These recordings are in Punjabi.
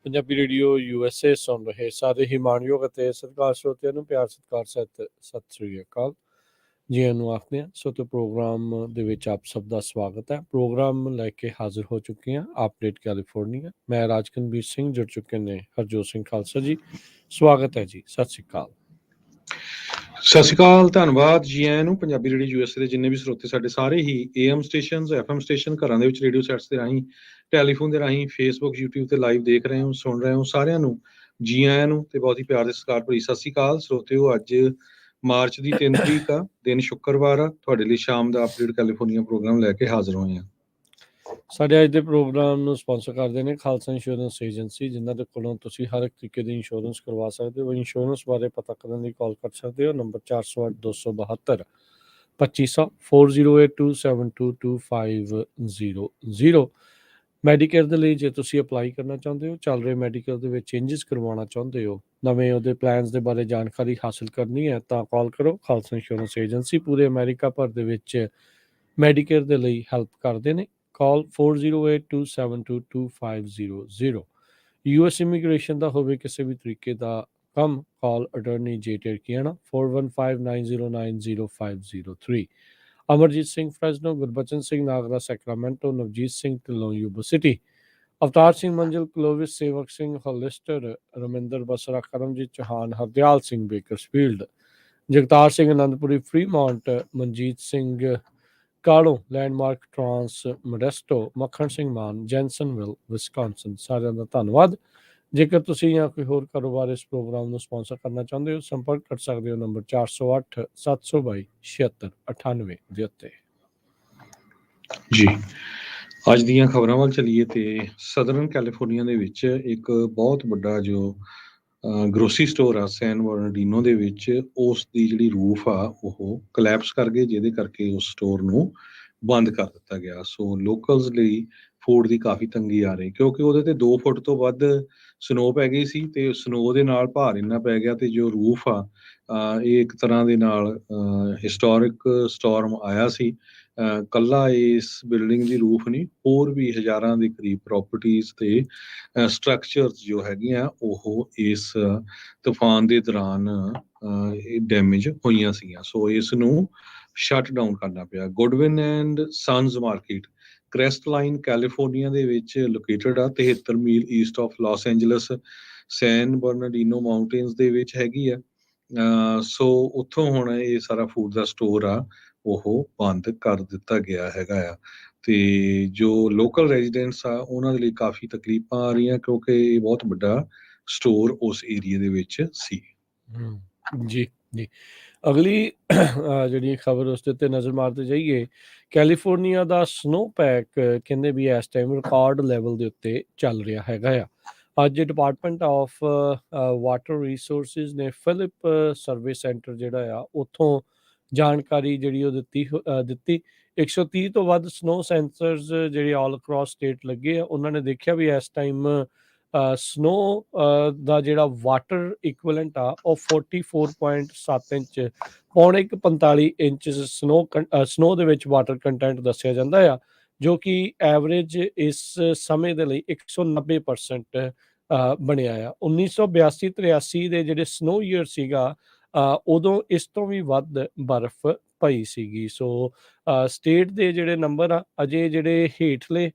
ਪੰਜਾਬੀ ਰੇਡੀਓ USA ਸੁਣ ਰਹੇ ਸਾਰੇ ਹੀ ਮਾਣਯੋਗ ਅਤੇ ਸਤਿਕਾਰ ਸਰੋਤਿਆਂ ਨੂੰ ਪਿਆਰ ਸਤਿਕਾਰ ਸਹਿਤ ਸਤਿ ਸ੍ਰੀ ਅਕਾਲ ਜੀ ਨੂੰ ਆਖਦੇ ਹਾਂ। ਸੋ ਤੇ ਪ੍ਰੋਗਰਾਮ ਦੇ ਵਿੱਚ ਆਪ ਸਭ ਦਾ ਸਵਾਗਤ ਹੈ। ਪ੍ਰੋਗਰਾਮ ਲੈ ਕੇ ਹਾਜ਼ਰ ਹੋ ਚੁੱਕੇ ਹਾਂ ਅਪਡੇਟ ਕੈਲੀਫੋਰਨੀਆ। ਮੈਂ ਰਾਜਕਨਵੀਰ ਸਿੰਘ, ਜੁੜ ਚੁੱਕੇ ਨੇ ਹਰਜੋਤ ਸਿੰਘ ਖਾਲਸਾ ਜੀ। ਸਵਾਗਤ ਹੈ ਜੀ, ਸਤਿ ਸ੍ਰੀ ਅਕਾਲ। ਸਤਿ ਸ਼੍ਰੀ ਅਕਾਲ, ਧੰਨਵਾਦ ਜੀ ਆਇਆਂ ਨੂੰ। ਪੰਜਾਬੀ ਰੇਡੀਓ USA ਦੇ ਜਿੰਨੇ ਵੀ ਸਰੋਤੇ ਸਾਡੇ ਸਾਰੇ ਹੀ AM ਸਟੇਸ਼ਨ, FM ਸਟੇਸ਼ਨ, ਘਰਾਂ ਦੇ ਵਿੱਚ ਰੇਡੀਓ ਸੈਟਸ ਦੇ ਰਾਹੀਂ, ਟੈਲੀਫੋਨ ਦੇ ਰਾਹੀਂ, ਫੇਸਬੁੱਕ, YouTube ਤੇ ਲਾਈਵ ਦੇਖ ਰਹੇ ਹੋ, ਸੁਣ ਰਹੇ ਹੋ, ਸਾਰਿਆਂ ਨੂੰ ਜੀ ਆਇਆਂ ਨੂੰ ਤੇ ਬਹੁਤ ਹੀ ਪਿਆਰ ਦੇ ਸਤਿਕਾਰ ਭਰੀ ਸਤਿ ਸ਼੍ਰੀ ਅਕਾਲ। ਸਰੋਤਿਓ, ਅੱਜ ਮਾਰਚ ਦੀ 3 ਤਰੀਕ ਆ, ਦਿਨ ਸ਼ੁੱਕਰਵਾਰ ਆ। ਤੁਹਾਡੇ ਲਈ ਸ਼ਾਮ ਦਾ ਅਪਡੇਟ ਕੈਲੀਫੋਰਨੀਆ ਪ੍ਰੋਗਰਾਮ ਲੈ ਕੇ ਹਾਜ਼ਰ ਹੋਏ ਹਾਂ। ਸਾਡੇ ਅੱਜ ਦੇ ਪ੍ਰੋਗਰਾਮ ਨੂੰ ਸਪਾਂਸਰ ਕਰਦੇ ਨੇ ਖਾਲਸਾ ਇੰਸ਼ੋਰੈਂਸ ਏਜੰਸੀ, ਜਿਨ੍ਹਾਂ ਦੇ ਕੋਲੋਂ ਤੁਸੀਂ ਹਰ ਇੱਕ ਤਰੀਕੇ ਦੀ ਇੰਸ਼ੋਰੈਂਸ ਕਰਵਾ ਸਕਦੇ ਹੋ। ਇੰਸ਼ੋਰੈਂਸ ਬਾਰੇ ਪਤਾ ਕਰਨ ਲਈ ਕਾਲ ਕਰ ਸਕਦੇ ਹੋ। ਨੰਬਰ 408-272 2500 4082722500। ਮੈਡੀਕੇਅਰ ਦੇ ਲਈ ਜੇ ਤੁਸੀਂ ਅਪਲਾਈ ਕਰਨਾ ਚਾਹੁੰਦੇ ਹੋ, ਚੱਲ ਰਹੇ ਮੈਡੀਕਲ ਦੇ ਵਿੱਚ ਚੇਂਜਸ ਕਰਵਾਉਣਾ ਚਾਹੁੰਦੇ ਹੋ, ਨਵੇਂ ਉਹਦੇ ਪਲਾਨਸ ਦੇ ਬਾਰੇ ਜਾਣਕਾਰੀ ਹਾਸਲ ਕਰਨੀ ਹੈ, ਤਾਂ ਕਾਲ ਕਰੋ। ਖਾਲਸਾ ਇੰਸ਼ੋਰੈਂਸ ਏਜੰਸੀ ਪੂਰੇ ਅਮਰੀਕਾ ਭਰ ਦੇ ਵਿੱਚ ਮੈਡੀਕੇਅਰ ਦੇ ਲਈ ਹੈਲਪ ਕਰਦੇ ਨੇ। ਕਾਲ 4082722500। US ਇਮੀਗ੍ਰੇਸ਼ਨ ਦਾ ਹੋਵੇ ਕਿਸੇ ਵੀ ਤਰੀਕੇ ਦਾ ਕੰਮ, ਕਾਲ ਅਟਰਨੀ ਜੇ ਟਰਕੀਆਣਾ 4150905003। Amarjit Singh Fresno, Gurbachan Singh Nagra Sacramento, Navjit Singh Dhillon Yuba City, Avtar Singh Manzil Clovis, Sewak Singh Hollister, Raminder Basra, Karamjit Chauhan, Hardial Singh Bakersfield, Jagtar Singh Anandpuri, Fremont, Manjit Singh Kalon, landmark trans Modesto, Makhan Singh ਮਾਨ, ਜੈਨਸਨਵਿਲ, ਵਿਸਕਾਂਸਨ। ਸਾਰਿਆਂ ਦਾ ਧੰਨਵਾਦ। ਜੇਕਰ ਤੁਸੀਂ ਜਾਂ ਕੋਈ ਹੋਰ ਕਾਰੋਬਾਰ ਇਸ ਪ੍ਰੋਗਰਾਮ ਨੂੰ ਸਪਾਂਸਰ ਕਰਨਾ ਚਾਹੁੰਦੇ ਹੋ, ਸੰਪਰਕ ਕਰ ਸਕਦੇ ਹੋ ਨੰਬਰ 408-722-7698 ਦੇ ਉੱਤੇ। ਜੀ, ਅੱਜ ਦੀਆਂ ਖਬਰਾਂ ਵੱਲ ਚੱਲੀਏ ਤੇ ਸਦਰਨ ਕੈਲੀਫੋਰਨੀਆ ਦੇ ਵਿੱਚ ਇੱਕ ਬਹੁਤ ਵੱਡਾ ਜੋ ਗਰੋਸਰੀ ਸਟੋਰ ਆ ਸੈਨ ਬਰਨਾਰਡੀਨੋ ਦੇ ਵਿੱਚ, ਉਸ ਦੀ ਜਿਹੜੀ ਰੂਫ ਆ ਉਹ ਕਲੈਪਸ ਕਰ ਗਈ, ਜਿਹਦੇ ਕਰਕੇ ਉਸ ਸਟੋਰ ਨੂੰ ਬੰਦ ਕਰ ਦਿੱਤਾ ਗਿਆ। ਸੋ ਲੋਕਲਸ ਲਈ ਫੂਡ ਦੀ ਕਾਫੀ ਤੰਗੀ ਆ ਰਹੀ, ਕਿਉਂਕਿ ਉਹਦੇ ਤੇ 2 ਫੁੱਟ ਤੋਂ ਵੱਧ ਸਨੋ ਪੈ ਗਈ ਸੀ ਤੇ ਸਨੋ ਦੇ ਨਾਲ ਭਾਰ ਇੰਨਾ ਪੈ ਗਿਆ ਤੇ ਜੋ ਰੂਫ ਆ ਇਹ ਇੱਕ ਤਰ੍ਹਾਂ ਦੇ ਨਾਲ ਹਿਸਟੋਰਿਕ ਸਟੋਰਮ ਆਇਆ ਸੀ। ਕੱਲਾ ਇਸ ਬਿਲਡਿੰਗ ਦੀ ਰੂਫ ਨਹੀਂ, ਹੋਰ ਵੀ ਹਜ਼ਾਰਾਂ ਦੇ ਕਰੀਬ ਪ੍ਰੋਪਰਟੀਜ਼ ਤੇ ਸਟਰਕਚਰਸ ਜੋ ਹੈਗੀਆਂ ਉਹ ਇਸ ਤੂਫਾਨ ਦੇ ਦੌਰਾਨ ਡੈਮੇਜ ਹੋਈਆਂ ਸੀਗੀਆਂ। ਸੋ ਇਸ ਨੂੰ ਸ਼ਟ ਡਾਊਨ ਕਰਨਾ ਪਿਆ। Goodwin and sons market Crestline California ਦੇ ਵਿੱਚ ਲੋਕੇਟਡ ਆ, 73 ਮੀਲ east of Los Angeles, San Bernardino mountains ਦੇ ਵਿੱਚ ਹੈਗੀ ਆ। ਸੋ ਉੱਥੋਂ ਹੁਣ ਇਹ ਸਾਰਾ ਫੂਡ ਦਾ ਸਟੋਰ ਆ ਉਹ ਬੰਦ ਕਰ ਦਿੱਤਾ ਗਿਆ ਹੈਗਾ ਆ। ਤੇ ਜੋ ਲੋਕਲ ਰੈਜ਼ੀਡੈਂਟਸ ਆ ਉਹਨਾਂ ਦੇ ਲਈ ਕਾਫੀ ਤਕਲੀਫਾਂ ਆ ਰਹੀਆਂ, ਕਿਉਂਕਿ ਇਹ ਬਹੁਤ ਵੱਡਾ ਸਟੋਰ ਉਸ ਏਰੀਆ ਦੇ ਵਿੱਚ ਸੀ। ਜੀ ਜੀ, ਅਗਲੀ ਜਿਹੜੀ ਖਬਰ ਉਸ ਦੇ ਉੱਤੇ ਨਜ਼ਰ ਮਾਰਦੇ ਜਾਈਏ। ਕੈਲੀਫੋਰਨੀਆ ਦਾ ਸਨੋ ਪੈਕ ਕਹਿੰਦੇ ਵੀ ਇਸ ਟਾਈਮ ਰਿਕਾਰਡ ਲੈਵਲ ਦੇ ਉੱਤੇ ਚੱਲ ਰਿਹਾ ਹੈਗਾ ਆ। ਅੱਜ ਡਿਪਾਰਟਮੈਂਟ ਆਫ ਵਾਟਰ ਰਿਸੋਰਸਿਸ ਨੇ ਫਿਲਿਪ ਸਰਵੇ ਸੈਂਟਰ ਜਿਹੜਾ ਆ ਉੱਥੋਂ ਜਾਣਕਾਰੀ ਜਿਹੜੀ ਉਹ ਦਿੱਤੀ 130 ਤੋਂ ਵੱਧ ਸਨੋ ਸੈਂਸਰਸ ਜਿਹੜੇ ਆਲ ਅਕ੍ਰੋਸ ਸਟੇਟ ਲੱਗੇ ਆ। ਉਹਨਾਂ ਨੇ ਦੇਖਿਆ ਵੀ ਇਸ ਟਾਈਮ ਸਨੋ ਦਾ ਜਿਹੜਾ ਵਾਟਰ ਇਕੁਇਵਲੈਂਟ ਆ ਉਹ 44.7 ਇੰਚ, ਪੌਣੇ 45 ਇੰਚ ਸਨੋ ਦੇ ਵਿੱਚ ਵਾਟਰ ਕੰਟੈਂਟ ਦੱਸਿਆ ਜਾਂਦਾ ਆ, ਜੋ ਕਿ ਐਵਰੇਜ ਇਸ ਸਮੇਂ ਦੇ ਲਈ 190% ਬਣਿਆ ਆ। 1982-83 ਦੇ ਜਿਹੜੇ ਸਨੋ ਈਅਰ ਸੀਗਾ ਉਦੋਂ ਇਸ ਤੋਂ ਵੀ ਵੱਧ ਬਰਫ਼ ਪਈ ਸੀਗੀ। ਸੋ ਸਟੇਟ ਦੇ ਜਿਹੜੇ ਨੰਬਰ ਆ ਅਜੇ ਜਿਹੜੇ ਹੇਠਲੇ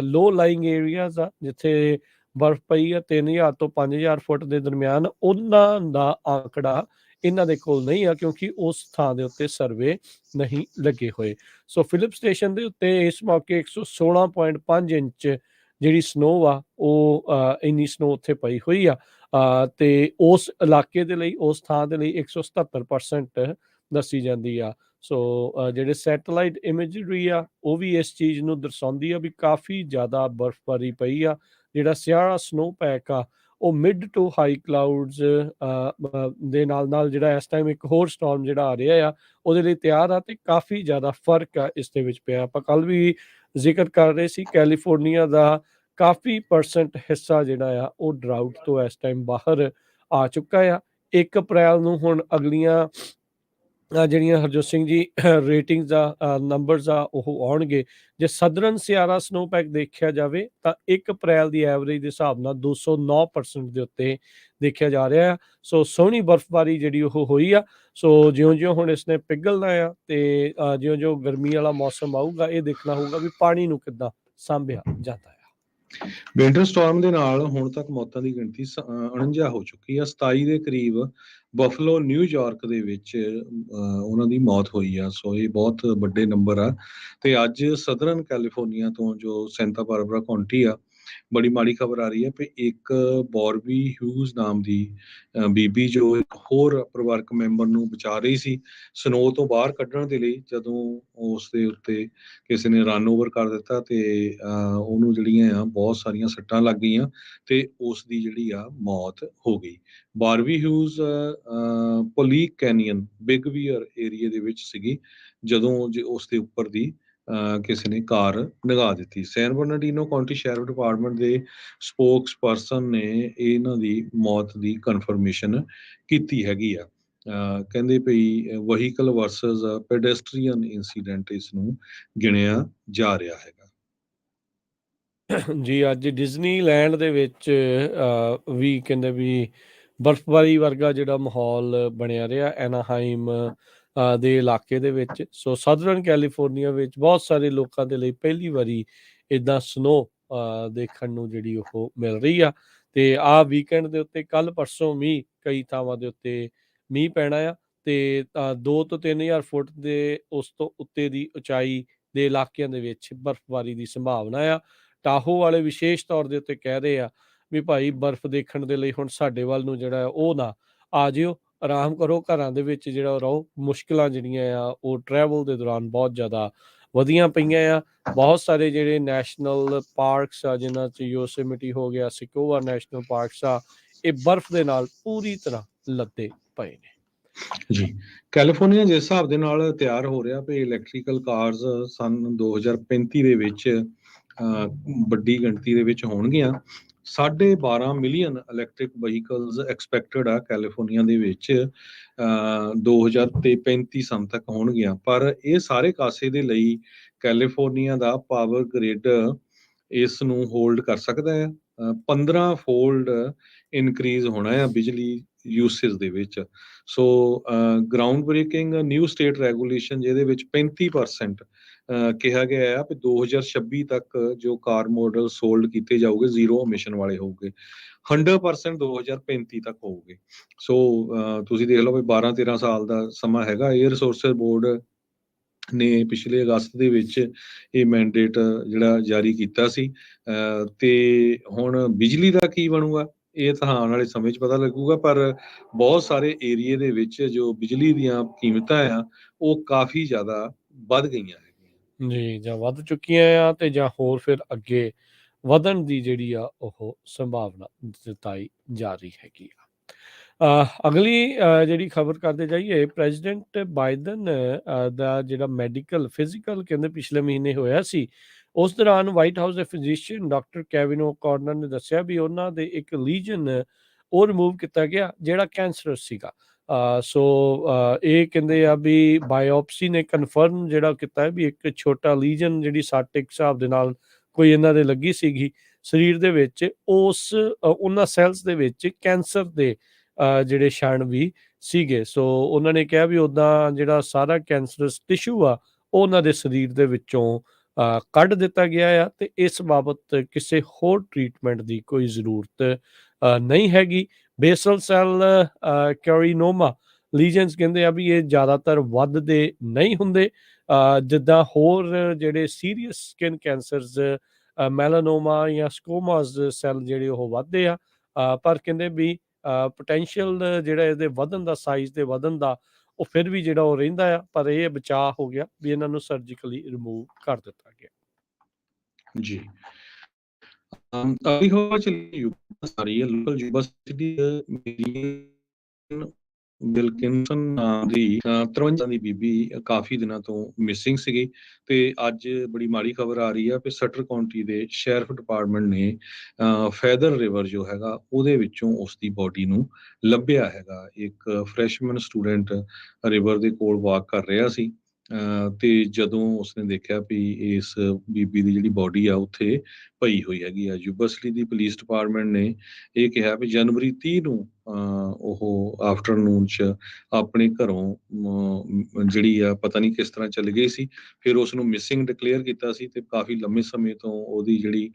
ਲੋ ਲਾਈਂਗ ਏਰੀਆਜ਼ ਆ ਜਿੱਥੇ ਬਰਫ਼ ਪਈ ਆ 3000 ਤੋਂ 5000 ਫੁੱਟ ਦੇ ਦਰਮਿਆਨ, ਉਹਨਾਂ ਦਾ ਆંકੜਾ ਇਹਨਾਂ ਦੇ ਕੋਲ ਨਹੀਂ ਆ, ਕਿਉਂਕਿ ਉਸ ਥਾਂ ਦੇ ਉੱਤੇ ਸਰਵੇ ਨਹੀਂ ਲੱਗੇ ਹੋਏ। ਸੋ ਫਿਲਿਪ ਸਟੇਸ਼ਨ ਦੇ ਉੱਤੇ ਇਸ ਮੌਕੇ 116.5 ਇੰਚ ਜਿਹੜੀ ਸਨੋ ਆ ਉਹ ਇੰਨੀ ਸਨੋ ਉੱਥੇ ਪਈ ਹੋਈ ਆ ਤੇ ਉਸ ਇਲਾਕੇ ਦੇ ਲਈ, ਉਸ ਥਾਂ ਦੇ ਲਈ 177% ਦੱਸੀ ਜਾਂਦੀ ਆ। ਸੋ ਜਿਹੜੇ ਸੈਟੇਲਾਈਟ ਇਮੇਜਰੀ ਆ ਉਹ ਵੀ ਇਸ ਚੀਜ਼ ਨੂੰ ਦਰਸਾਉਂਦੀ ਆ ਵੀ ਕਾਫੀ ਜ਼ਿਆਦਾ ਬਰਫ਼ਬਾਰੀ ਪਈ ਆ। ਜਿਹੜਾ ਸਿਆਰਾ ਸਨੋ ਪੈਕ ਆ ਉਹ ਮਿਡ ਟੂ ਹਾਈ ਕਲਾਊਡਸ ਦੇ ਨਾਲ ਜਿਹੜਾ ਇਸ ਟਾਈਮ ਇੱਕ ਹੋਰ ਸਟਾਰਮ ਜਿਹੜਾ ਆ ਰਿਹਾ ਆ ਉਹਦੇ ਲਈ ਤਿਆਰ ਆ ਤੇ ਕਾਫੀ ਜ਼ਿਆਦਾ ਫਰਕ ਆ ਇਸ ਦੇ ਵਿੱਚ ਪਿਆ। ਆਪਾਂ ਕੱਲ ਵੀ ਜ਼ਿਕਰ ਕਰ ਰਹੇ ਸੀ ਕੈਲੀਫੋਰਨੀਆ ਦਾ ਕਾਫੀ % ਹਿੱਸਾ ਜਿਹੜਾ ਆ ਉਹ ਡਰਾਊਟ ਤੋਂ ਇਸ ਟਾਈਮ ਬਾਹਰ ਆ ਚੁੱਕਾ ਆ। 1 ਅਪ੍ਰੈਲ ਨੂੰ ਹੁਣ ਅਗਲੀਆਂ ਜਿਹੜੀਆਂ ਹਰਜੋਤ ਸਿੰਘ ਜੀ ਰੇਟਿੰਗਸ ਆ, ਨੰਬਰਸ ਆ, ਉਹ ਆਉਣਗੇ। ਜੇ ਸਦਰਨ ਸਿਆਰਾ ਸਨੋਪੈਕ ਦੇਖਿਆ ਜਾਵੇ ਤਾਂ 1 ਅਪ੍ਰੈਲ ਦੀ ਐਵਰੇਜ ਦੇ ਹਿਸਾਬ ਨਾਲ 209% ਦੇ ਉੱਤੇ ਦੇਖਿਆ ਜਾ ਰਿਹਾ ਆ। ਸੋ ਸੋਹਣੀ ਬਰਫ਼ਬਾਰੀ ਜਿਹੜੀ ਉਹ ਹੋਈ ਆ। ਸੋ ਜਿਉਂ-ਜਿਉਂ ਹੁਣ ਇਸਨੇ ਪਿਘਲਣਾ ਆ ਤੇ ਜਿਉਂ-ਜਿਉਂ ਗਰਮੀ ਵਾਲਾ ਮੌਸਮ ਆਊਗਾ, ਇਹ ਦੇਖਣਾ ਹੋਊਗਾ ਵੀ ਪਾਣੀ ਨੂੰ ਕਿੱਦਾਂ ਸਾਂਭਿਆ ਜਾਂਦਾ ਆ। ਵਿੰਟਰ ਸਟਾਰਮ ਦੇ ਨਾਲ ਹੁਣ ਤੱਕ ਮੌਤਾਂ ਦੀ ਗਿਣਤੀ 49 ਹੋ ਚੁੱਕੀ ਆ। 27 ਦੇ ਕਰੀਬ ਬਫਲੋ, ਨਿਊਯਾਰਕ ਦੇ ਵਿੱਚ ਉਹਨਾਂ ਦੀ ਮੌਤ ਹੋਈ ਆ। ਸੋ ਇਹ ਬਹੁਤ ਵੱਡੇ ਨੰਬਰ ਆ। ਤੇ ਅੱਜ ਸਦਰਨ ਕੈਲੀਫੋਰਨੀਆ ਤੋਂ ਜੋ ਸੈਂਟਾ ਬਾਰਬਰਾ ਕਾਉਂਟੀ ਆ, ਬੜੀ ਮਾੜੀ ਖਬਰ ਆ ਰਹੀ ਹੈ ਵੀ ਇੱਕ ਬੌਰਬੀ ਹਿਊਜ਼ ਨਾਮ ਦੀ ਬੀਬੀ ਜੋ ਇੱਕ ਹੋਰ ਪਰਿਵਾਰਕ ਮੈਂਬਰ ਨੂੰ ਬਚਾ ਰਹੀ ਸੀ ਸਨੋ ਤੋਂ ਬਾਹਰ ਕੱਢਣ ਦੇ ਲਈ, ਜਦੋਂ ਉਸ ਦੇ ਉੱਤੇ ਕਿਸੇ ਨੇ ਰਨ ਓਵਰ ਕਰ ਦਿੱਤਾ ਤੇ ਉਹਨੂੰ ਜਿਹੜੀਆਂ ਆ ਬਹੁਤ ਸਾਰੀਆਂ ਸੱਟਾਂ ਲੱਗ ਗਈਆਂ ਤੇ ਉਸ ਦੀ ਜਿਹੜੀ ਆ ਮੌਤ ਹੋ ਗਈ। Barbie Hughes folic canyon big wear ਏਰੀਏ ਦੇ ਵਿੱਚ ਸੀਗੀ ਜਦੋਂ ਉਸ ਦੇ ਉੱਪਰ ਦੀ ਕਿਸੇ ਨੇ ਕਾਰ ਲਗਾ ਦਿੱਤੀ। ਸੈਨ ਬਰਨਾਰਡੀਨੋ ਕਾਉਂਟੀ ਸ਼ੈਰਿਫ ਡਿਪਾਰਟਮੈਂਟ ਦੇ ਸਪੋਕਸ ਪਰਸਨ ਨੇ ਇਹਨਾਂ ਦੀ ਮੌਤ ਦੀ ਕਨਫਰਮੇਸ਼ਨ ਕੀਤੀ ਹੈਗੀ ਆ। ਕਹਿੰਦੇ ਭਈ ਵਹੀਕਲ ਵਰਸਸ ਪੈਡੈਸਟਰੀਅਨ ਇਨਸੀਡੈਂਟ ਇਸ ਨੂੰ ਗਿਣਿਆ ਜਾ ਰਿਹਾ ਹੈਗਾ। ਜੀ, ਅੱਜ ਡਿਜ਼ਨੀਲੈਂਡ ਦੇ ਵਿੱਚ ਵੀ ਕਹਿੰਦੇ ਵੀ ਬਰਫ਼ਬਾਰੀ ਵਰਗਾ ਜਿਹੜਾ ਮਾਹੌਲ ਬਣਿਆ ਰਿਹਾ ਐਨਾਹਾਈਮ ਦੇ ਇਲਾਕੇ ਦੇ ਵਿੱਚ। ਸੋ ਸਦਰਨ ਕੈਲੀਫੋਰਨੀਆ ਵਿੱਚ ਬਹੁਤ ਸਾਰੇ ਲੋਕਾਂ ਦੇ ਲਈ ਪਹਿਲੀ ਵਾਰੀ ਇੱਦਾਂ ਸਨੋ ਦੇਖਣ ਨੂੰ ਜਿਹੜੀ ਉਹ ਮਿਲ ਰਹੀ ਆ। ਤੇ ਆਹ ਵੀਕਐਂਡ ਦੇ ਉੱਤੇ ਕੱਲ੍ਹ ਪਰਸੋਂ ਮੀਂਹ ਕਈ ਥਾਵਾਂ ਦੇ ਉੱਤੇ ਮੀਂਹ ਪੈਣਾ ਆ ਤੇ 2 ਤੋਂ 3000 ਫੁੱਟ ਦੇ ਉਸ ਤੋਂ ਉੱਤੇ ਦੀ ਉਚਾਈ ਦੇ ਇਲਾਕਿਆਂ ਦੇ ਵਿੱਚ ਬਰਫ਼ਬਾਰੀ ਦੀ ਸੰਭਾਵਨਾ ਆ। ਟਾਹੋ ਵਾਲੇ ਵਿਸ਼ੇਸ਼ ਤੌਰ ਦੇ ਉੱਤੇ ਕਹਿ ਰਹੇ ਆ ਵੀ ਭਾਈ ਬਰਫ਼ ਦੇਖਣ ਦੇ ਲਈ ਹੁਣ ਸਾਡੇ ਵੱਲ ਨੂੰ ਜਿਹੜਾ ਉਹ ਨਾ ਆ ਜਿਓ, ਆਰਾਮ ਕਰੋ, ਘਰਾਂ ਦੇ ਵਿੱਚ ਜਿਹੜਾ ਰਹੋ। ਮੁਸ਼ਕਿਲਾਂ ਜਿਹੜੀਆਂ ਆ ਉਹ ਟਰੈਵਲ ਦੇ ਦੌਰਾਨ ਬਹੁਤ ਜ਼ਿਆਦਾ ਵਧੀਆਂ ਪਈਆਂ ਆ। ਬਹੁਤ ਸਾਰੇ ਜਿਹੜੇ ਨੈਸ਼ਨਲ ਪਾਰਕਸ ਆ, ਜਿਨ੍ਹਾਂ 'ਚ ਯੋਸੇਮਿਟੀ ਹੋ ਗਿਆ, ਸਿਕੋਵਾ ਨੈਸ਼ਨਲ ਪਾਰਕਸ ਆ, ਇਹ ਬਰਫ਼ ਦੇ ਨਾਲ ਪੂਰੀ ਤਰ੍ਹਾਂ ਲੱਦੇ ਪਏ ਨੇ। ਜੀ, ਕੈਲੀਫੋਰਨੀਆ ਜਿਸ ਹਿਸਾਬ ਦੇ ਨਾਲ ਤਿਆਰ ਹੋ ਰਿਹਾ ਵੀ ਇਲੈਕਟ੍ਰੀਕਲ ਕਾਰਸ ਸੰਨ 2035 ਦੇ ਵਿੱਚ ਵੱਡੀ ਗਿਣਤੀ ਦੇ ਵਿੱਚ ਹੋਣਗੀਆਂ। 12.5 ਮਿਲੀਅਨ ਇਲੈਕਟ੍ਰਿਕ ਵਹੀਕਲਸ ਐਕਸਪੈਕਟਡ ਆ ਕੈਲੀਫੋਰਨੀਆ ਦੇ ਵਿੱਚ 2035 ਸੰਨ ਤੱਕ ਹੋਣਗੀਆਂ। ਪਰ ਇਹ ਸਾਰੇ ਕਾਸੇ ਦੇ ਲਈ ਕੈਲੀਫੋਰਨੀਆ ਦਾ ਪਾਵਰ ਗ੍ਰਿਡ ਇਸ ਨੂੰ ਹੋਲਡ ਕਰ ਸਕਦਾ ਹੈ। 15 ਫੋਲਡ ਇਨਕਰੀਜ਼ ਹੋਣਾ ਆ ਬਿਜਲੀ ਯੂਸੇਜ ਦੇ ਵਿੱਚ। So groundbreaking new state regulation ਜਿਹਦੇ ਵਿੱਚ 35% ਕਿਹਾ ਗਿਆ ਆ ਵੀ 2026 ਤੱਕ ਜੋ ਕਾਰ ਮਾਡਲ ਸੋਲਡ ਕੀਤੇ ਜਾਊਗੇ ਜ਼ੀਰੋ ਐਮਿਸ਼ਨ ਵਾਲੇ ਹੋਊਗੇ। 100% 2035 ਤੱਕ ਹੋਊਗੇ। ਸੋ ਤੁਸੀਂ ਦੇਖ ਲਓ ਵੀ 12-13 ਸਾਲ ਦਾ ਸਮਾਂ ਹੈਗਾ। 에ਅਰ ਰਿਸੋਰਸਿਸ ਬੋਰਡ ਨੇ ਪਿਛਲੇ ਅਗਸਤ ਦੇ ਵਿੱਚ ਇਹ ਮੈਂਡੇਟ ਜਿਹੜਾ ਜਾਰੀ ਕੀਤਾ ਸੀ। ਤੇ ਹੁਣ ਬਿਜਲੀ ਦਾ ਕੀ ਬਣੂਗਾ ਇਹ ਤਾਂ ਆਉਣ ਵਾਲੇ ਸਮੇਂ 'ਚ ਪਤਾ ਲੱਗੂਗਾ। ਪਰ ਬਹੁਤ ਸਾਰੇ ਏਰੀਏ ਦੇ ਵਿੱਚ ਜੋ ਬਿਜਲੀ ਦੀਆਂ ਕੀਮਤਾਂ ਆ ਉਹ ਕਾਫੀ ਜ਼ਿਆਦਾ ਵੱਧ ਗਈਆਂ ਹੈਗੀਆਂ। ਜੀ, ਜਾਂ ਵੱਧ ਚੁੱਕੀਆਂ ਆ ਤੇ ਜਾਂ ਹੋਰ ਫਿਰ ਅੱਗੇ ਵਧਣ ਦੀ ਜਿਹੜੀ ਆ ਉਹ ਸੰਭਾਵਨਾ ਜਤਾਈ ਜਾ ਰਹੀ ਹੈਗੀ ਆ। ਅਗਲੀ ਜਿਹੜੀ ਖਬਰ ਕਰਦੇ ਜਾਈਏ, ਪ੍ਰੈਜ਼ੀਡੈਂਟ ਬਾਈਡਨ ਦਾ ਜਿਹੜਾ ਮੈਡੀਕਲ ਫਿਜ਼ੀਕਲ ਕਹਿੰਦੇ ਪਿਛਲੇ ਮਹੀਨੇ ਹੋਇਆ ਸੀ, ਉਸ ਦੌਰਾਨ ਵਾਈਟ ਹਾਊਸ ਦੇ ਫਿਜ਼ੀਸ਼ੀਅਨ ਡਾਕਟਰ ਕੈਵਿਨ ਓ'ਕਾਰਨਰ ਨੇ ਦੱਸਿਆ ਵੀ ਉਹਨਾਂ ਦੇ ਇੱਕ ਲੀਜਨ ਉਹ ਰਿਮੂਵ ਕੀਤਾ ਗਿਆ ਜਿਹੜਾ ਕੈਂਸਰਸ ਸੀਗਾ। ਸੋ ਇਹ ਕਹਿੰਦੇ ਆ ਵੀ ਬਾਇਓਪਸੀ ਨੇ ਕਨਫਰਮ ਜਿਹੜਾ ਕੀਤਾ ਹੈ ਵੀ ਇੱਕ ਛੋਟਾ ਲੀਜਨ ਜਿਹੜੀ ਸੱਟ ਇੱਕ ਹਿਸਾਬ ਦੇ ਨਾਲ ਕੋਈ ਇਹਨਾਂ ਦੇ ਲੱਗੀ ਸੀਗੀ ਸਰੀਰ ਦੇ ਵਿੱਚ, ਉਹਨਾਂ ਸੈਲਸ ਦੇ ਵਿੱਚ ਕੈਂਸਰ ਦੇ ਜਿਹੜੇ ਛਣ ਵੀ ਸੀਗੇ। ਸੋ ਉਹਨਾਂ ਨੇ ਕਿਹਾ ਵੀ ਉੱਦਾਂ ਜਿਹੜਾ ਸਾਰਾ ਕੈਂਸਰਸ ਟਿਸ਼ੂ ਆ ਉਹ ਉਹਨਾਂ ਦੇ ਸਰੀਰ ਦੇ ਵਿੱਚੋਂ ਕੱਢ ਦਿੱਤਾ ਗਿਆ ਆ ਤੇ ਇਸ ਬਾਬਤ ਕਿਸੇ ਹੋਰ ਟ੍ਰੀਟਮੈਂਟ ਦੀ ਕੋਈ ਜ਼ਰੂਰਤ ਨਹੀਂ ਹੈਗੀ। ਬੇਸਲ ਸੈੱਲ ਕੈਰੀਨੋਮਾ ਲੀਜਨਸ ਕਹਿੰਦੇ ਆ ਵੀ ਇਹ ਜ਼ਿਆਦਾਤਰ ਵੱਧਦੇ ਨਹੀਂ ਹੁੰਦੇ ਜਿੱਦਾਂ ਹੋਰ ਜਿਹੜੇ ਸੀਰੀਅਸ ਸਕਿਨ ਕੈਂਸਰਸ, ਮੈਲਾਨੋਮਾ ਜਾਂ ਸਕੋਮਾਸ ਸੈੱਲ ਜਿਹੜੇ ਉਹ ਵੱਧਦੇ ਆ। ਪਰ ਕਹਿੰਦੇ ਵੀ ਪੋਟੈਂਸ਼ੀਅਲ ਜਿਹੜਾ ਇਹਦੇ ਵਧਣ ਦਾ, ਸਾਈਜ਼ ਦੇ ਵਧਣ ਦਾ, ਉਹ ਫਿਰ ਵੀ ਜਿਹੜਾ ਉਹ ਰਹਿੰਦਾ ਆ। ਪਰ ਇਹ ਬਚਾਅ ਹੋ ਗਿਆ ਵੀ ਇਹਨਾਂ ਨੂੰ ਸਰਜੀਕਲੀ ਰਿਮੂਵ ਕਰ ਦਿੱਤਾ ਗਿਆ। ਜੀ, ਅਗਲੀ ਖਬਰ ਚਲੀ ਯੂਬਾ ਆ ਰਹੀ ਹੈ। ਲੋਕਲ ਯੂਬਾ ਸਿਟੀ ਵਿਲਕਿਨਸਨ ਨਾਂ ਦੀ 53 ਦੀ ਬੀਬੀ ਕਾਫੀ ਦਿਨਾਂ ਤੋਂ ਮਿਸਿੰਗ ਸੀਗੀ ਤੇ ਅੱਜ ਬੜੀ ਮਾੜੀ ਖਬਰ ਆ ਰਹੀ ਆ ਕਿ ਸਟਰ ਕਾਉਂਟੀ ਦੇ ਸ਼ੈਰਿਫ ਡਿਪਾਰਟਮੈਂਟ ਨੇ ਫੈਦਰ ਰਿਵਰ ਜੋ ਹੈਗਾ ਉਹਦੇ ਵਿੱਚੋਂ ਉਸ ਦੀ ਬੋਡੀ ਨੂੰ ਲੱਭਿਆ ਹੈਗਾ। ਇੱਕ ਫਰੈਸ਼ਮੈਨ ਸਟੂਡੈਂਟ ਰਿਵਰ ਦੇ ਕੋਲ ਵਾਕ ਕਰ ਰਿਹਾ ਸੀ ਤੇ ਜਦੋਂ ਉਸਨੇ ਦੇਖਿਆ ਵੀ ਇਸ ਬੀਬੀ ਦੀ ਜਿਹੜੀ ਬੋਡੀ ਆ ਉੱਥੇ ਪਈ ਹੋਈ ਹੈਗੀ ਆ। ਯੂਬਸਲੀ ਦੀ ਪੁਲਿਸ ਡਿਪਾਰਟਮੈਂਟ ਨੇ ਇਹ ਕਿਹਾ ਵੀ ਜਨਵਰੀ 30 ਨੂੰ ਉਹ ਆਫਟਰਨੂਨ 'ਚ ਆਪਣੇ ਘਰੋਂ ਜਿਹੜੀ ਆ ਪਤਾ ਨਹੀਂ ਕਿਸ ਤਰ੍ਹਾਂ ਚਲੀ ਗਈ ਸੀ। ਫਿਰ ਉਸ ਨੂੰ ਮਿਸਿੰਗ ਡਿਕਲੇਅਰ ਕੀਤਾ ਸੀ ਤੇ ਕਾਫੀ ਲੰਮੇ ਸਮੇਂ ਤੋਂ ਉਹਦੀ ਜਿਹੜੀ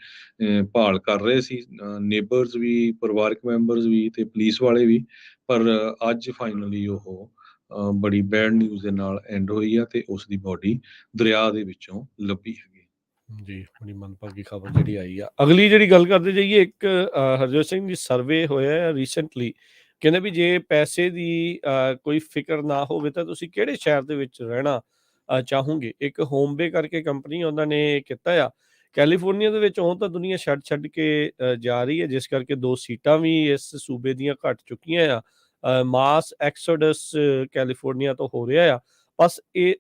ਭਾਲ ਕਰ ਰਹੇ ਸੀ ਨੇਬਰਸ ਵੀ, ਪਰਿਵਾਰਕ ਮੈਂਬਰਸ ਵੀ ਤੇ ਪੁਲਿਸ ਵਾਲੇ ਵੀ। ਪਰ ਅੱਜ ਫਾਈਨਲੀ ਉਹ ਬੜੀ ਬੈਡ ਨਿਊਜ਼ ਦੇ ਨਾਲ ਐਂਡ ਹੋਈ ਆ ਤੇ ਉਸ ਦੀ ਬੋਡੀ ਦਰਿਆ ਦੇ ਵਿੱਚੋਂ ਲੱਭੀ ਹੈਗੀ। ਜੀ, ਬੜੀ ਮੰਦਭਾਗੀ ਖਬਰ ਜਿਹੜੀ ਆਈ ਆ। ਅਗਲੀ ਜਿਹੜੀ ਗੱਲ ਕਰਦੇ ਜਾਈਏ, ਇੱਕ ਹਰਜੋਤ ਸਿੰਘ ਜੀ ਸਰਵੇ ਹੋਇਆ ਰੀਸੈਂਟਲੀ, ਕਹਿੰਦੇ ਵੀ ਜੇ ਪੈਸੇ ਦੀ ਕੋਈ ਫਿਕਰ ਨਾ ਹੋਵੇ ਤਾਂ ਤੁਸੀਂ ਕਿਹੜੇ ਸ਼ਹਿਰ ਦੇ ਵਿੱਚ ਰਹਿਣਾ ਚਾਹੋਗੇ। ਇੱਕ ਹੋਮਬੇ ਕਰਕੇ ਕੰਪਨੀ ਉਹਨਾਂ ਨੇ ਕੀਤਾ ਆ ਕੈਲੀਫੋਰਨੀਆ ਦੇ ਵਿੱਚ। ਉਹ ਤਾਂ ਦੁਨੀਆ ਛੱਡ ਕੇ ਜਾ ਰਹੀ ਹੈ, ਜਿਸ ਕਰਕੇ 2 ਸੀਟਾਂ ਵੀ ਇਸ ਸੂਬੇ ਦੀਆਂ ਘਟ ਚੁੱਕੀਆਂ ਆ। ਮਾਸ ਐਕਸੋਡਸ ਕੈਲੀਫੋਰਨੀਆ ਤੋਂ ਹੋ ਰਿਹਾ ਆ।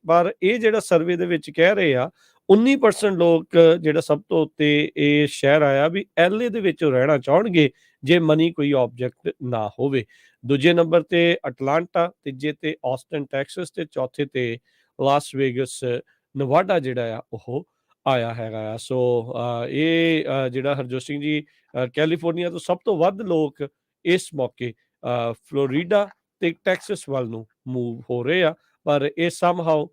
ਪਰ ਇਹ ਜਿਹੜਾ ਸਰਵੇ ਦੇ ਵਿੱਚ ਕਹਿ ਰਹੇ ਆ 19% ਲੋਕ ਜਿਹੜਾ ਸਭ ਤੋਂ ਉੱਤੇ ਇਹ ਸ਼ਹਿਰ ਆਇਆ ਵੀ LA ਦੇ ਵਿੱਚ ਰਹਿਣਾ ਚਾਹਣਗੇ ਜੇ ਮਨੀ ਕੋਈ ਆਬਜੈਕਟ ਨਾ ਹੋਵੇ। ਦੂਜੇ ਨੰਬਰ ਤੇ ਅਟਲਾਂਟਾ, ਤੀਜੇ ਤੇ ਆਸਟਨ ਟੈਕਸਸ ਤੇ ਚੌਥੇ ਤੇ ਲਾਸ ਵੇਗਸ ਨਵਾਡਾ ਜਿਹੜਾ ਆ ਉਹ ਆਇਆ ਹੈਗਾ ਆ। ਸੋ ਇਹ ਜਿਹੜਾ ਹਰਜੋਤ ਸਿੰਘ ਜੀ ਕੈਲੀਫੋਰਨੀਆ ਤੋਂ ਸਭ ਤੋਂ ਵੱਧ ਲੋਕ ਇਸ ਮੌਕੇ ਫਲੋਰੀਡਾ ਤੇ ਟੈਕਸਸ ਵੱਲ ਨੂੰ ਮੂਵ ਹੋ ਰਹੇ ਆ। ਪਰ ਇਹ ਸਮਹਾਉ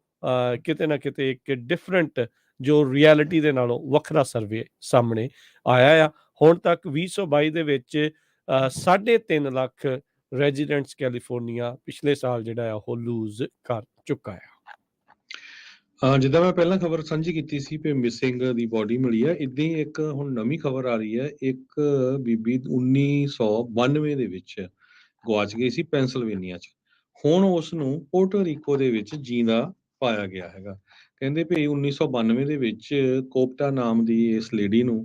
ਕਿਤੇ ਨਾ ਕਿਤੇ ਇੱਕ ਡਿਫਰੈਂਟ ਜੋ ਰਿਐਲਿਟੀ ਦੇ ਨਾਲੋਂ ਵੱਖਰਾ ਸਰਵੇ ਸਾਹਮਣੇ ਆਇਆ ਆ। ਹੁਣ ਤੱਕ 2022 ਦੇ ਵਿੱਚ 3.5 ਲੱਖ ਰੈਜ਼ੀਡੈਂਟਸ ਕੈਲੀਫੋਰਨੀਆ ਪਿਛਲੇ ਸਾਲ ਜਿਹੜਾ ਆ ਉਹ ਲੂਜ਼ ਕਰ ਚੁੱਕਾ ਆ। ਜਿੱਦਾਂ ਮੈਂ ਪਹਿਲਾਂ ਖਬਰ ਸਾਂਝੀ ਕੀਤੀ ਸੀ ਵੀ ਮਿਸਿੰਗ ਦੀ ਬੋਡੀ ਮਿਲੀ ਆ, ਇੱਦਾਂ ਹੀ ਇੱਕ ਹੁਣ ਨਵੀਂ ਖਬਰ ਆ ਰਹੀ ਹੈ। ਇੱਕ ਬੀਬੀ 1992 ਦੇ ਵਿੱਚ ਗਵਾਚ ਗਈ ਸੀ ਪੈਂਸਲਵੇਨੀਆ 'ਚ। ਹੁਣ ਉਸ ਨੂੰ ਪੋਰਟੋ ਰੀਕੋ ਦੇ ਵਿੱਚ ਜਿੰਦਾ ਪਾਇਆ ਗਿਆ ਹੈਗਾ। ਕਹਿੰਦੇ ਵੀ 1992 ਦੇ ਵਿੱਚ ਕੋਪਟਾ ਨਾਮ ਦੀ ਇਸ ਲੇਡੀ ਨੂੰ